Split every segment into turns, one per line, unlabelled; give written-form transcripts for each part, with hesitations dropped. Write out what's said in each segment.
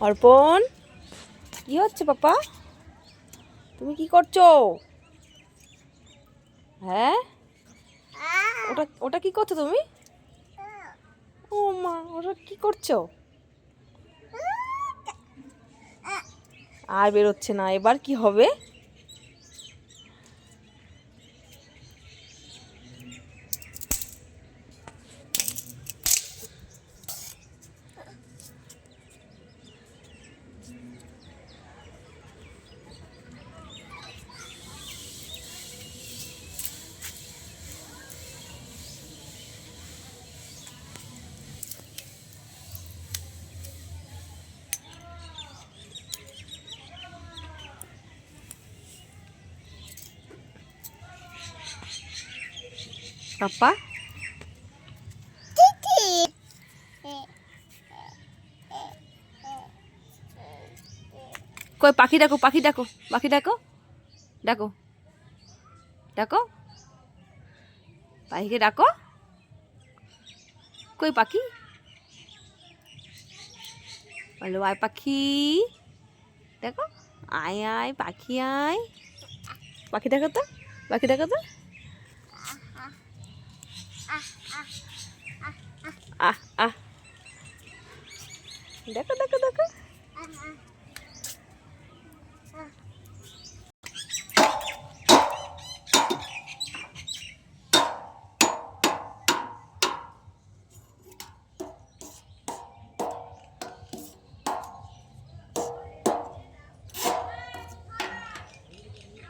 অর্পণ, কি হচ্ছে পাপা? তুমি কি করছো? হ্যাঁ, ওটা ওটা কি করছো তুমি? ও মা, ওটা কি করছো? আর বেরোচ্ছে না, এবার কি হবে? পাপা, কই পাখি ডাকো, পাখি ডাকো, পাখি ডাকো, ডাকো ডাকো, পাখিকে ডাকো। কই পাখি? বলো আয় পাখি, দেখো, আয় আয় পাখি আয়। পাখি দেখো তো, পাখি দেখো তো। আহ আহ, দেখো দেখো দেখো।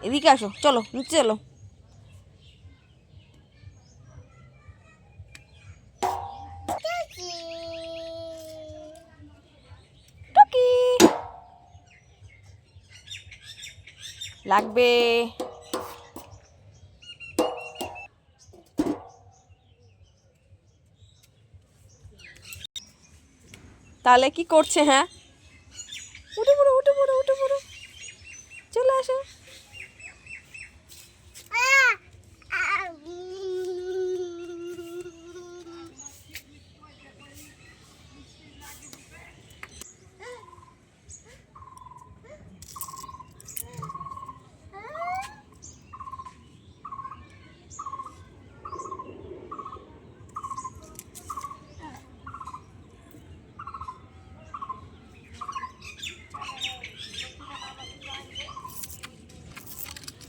এদিকে আসো, চলো নিচে চলো। টুকি লাগবে। তাহলে কি করছে? হ্যাঁ, উঠে পড়ো উঠে পড়ো উঠে পড়ো, চলে আসো।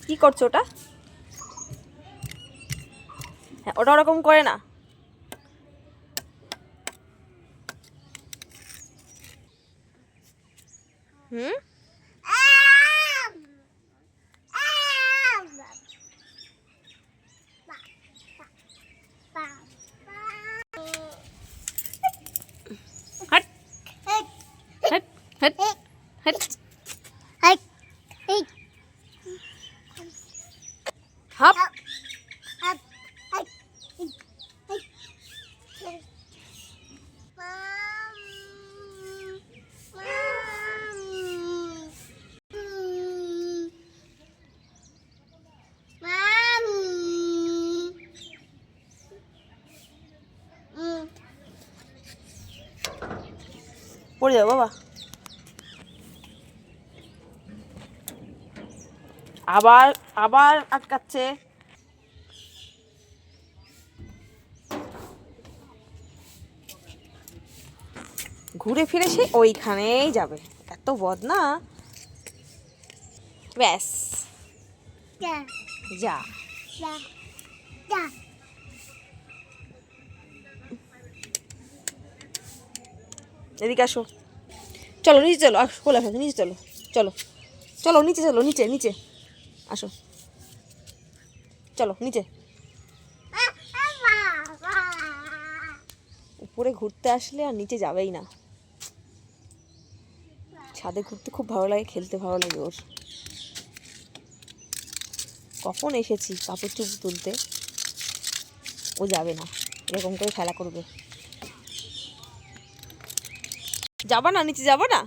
কি করছো ওটা? হ্যাঁ, ওটা ওরকম করে না। হুম, হাট হাট হাট হাট। হাপ। পড়ে যাও বাবা। আবার আবার আটকাচ্ছে। ঘুরে ফিরে সে ওইখানেই যাবে, এত বদনা। ব্যাস, যা। এদিকে আসো, চলো নিচে চলো, কোলে আসো, নিচে চলো, চলো চলো নিচে চলো, নিচে নিচে আসো, চলো নিচে। উপরে ঘুরতে আসলে আর নিচে যাবেই না। ছাদে ঘুরতে খুব ভালো লাগে, খেলতে ভালো লাগে ওর। কখন এসেছি কাপড় চোপড় তুলতে, ও যাবে না, এরকম করে খেলা করবে। যাবা না, নিচে যাবা না?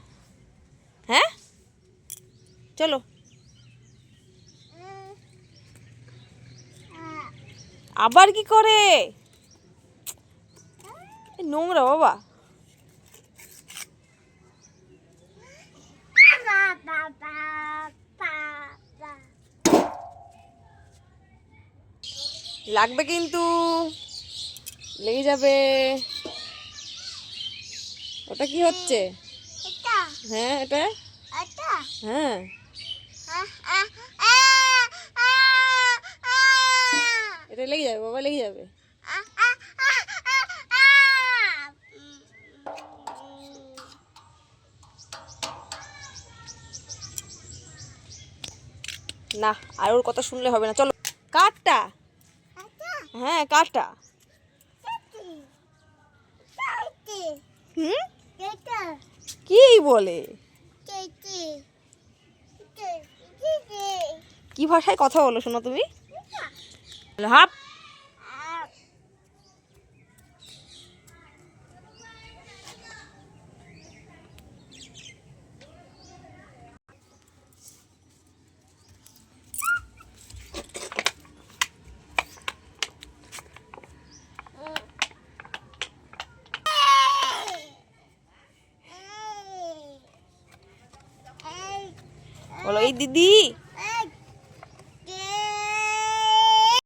হ্যাঁ, চলো। আবার কি করে? নোংরা বাবা। লাগবে কিন্তু, লেগে যাবে। ওটা কি হচ্ছে? হ্যাঁ এটা, হ্যাঁ এটা লেগে যাবে বাবা, লেগে যাবে। না, আর ওর কথা শুনলে হবে না, চলো। কাঠটা, হ্যাঁ কাঠটা। হুম, কি বলে? কি ভাষায় কথা বলো শোনো তুমি? হাপ। বলো এই দিদি।